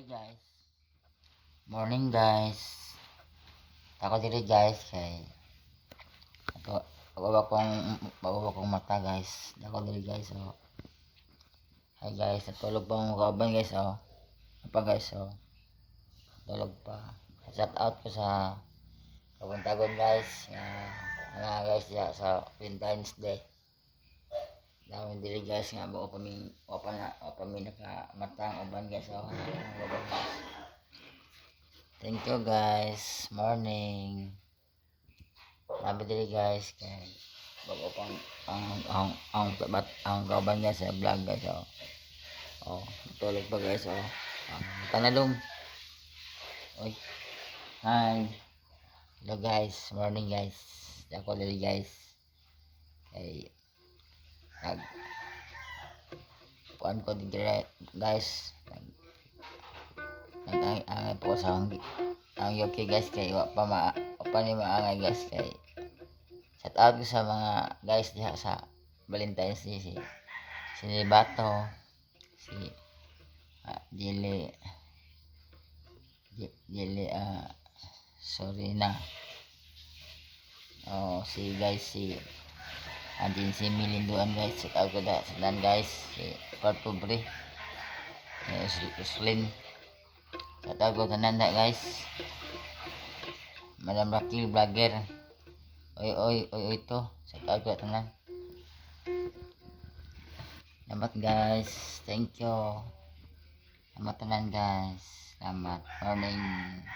Hi guys. Morning guys. Ako diri guys kay ako kong mata guys. Ako diri guys oh. Hi guys, natulog pa mo kauban guys oh. Apa guys oh. Tulog pa. Shout out ko sa Kabuntagon guys. Mga guys ya sa Valentine's Day. Dami diri guys nga buo kami nakamatang uban guys oh. Thank you guys. Morning. Sabi diri guys kay bago pang ang kauban guys sa vlog guys oh. Oh, tulog pa guys oh. Tanalong. Oy. Hi. Hello guys. Morning guys. Ako diri guys. Kay puan ko diri guys. Nag-angay po sa ang Yoki guys kay wa pa ni maangay guys kay shout out ko sa mga guys diha sa Valentine's Day si Nibato, si Jelly Sorina. Oh, si guys si andin si Milinduan guys, shout out ko da sa guys si Partubre. Uslin. Shout out ko tanan na guys. Madam Rocky vlogger. Oy to. Shout out ko tanan. Salamat guys. Thank you. Salamat tanan guys. Salamat. Morning.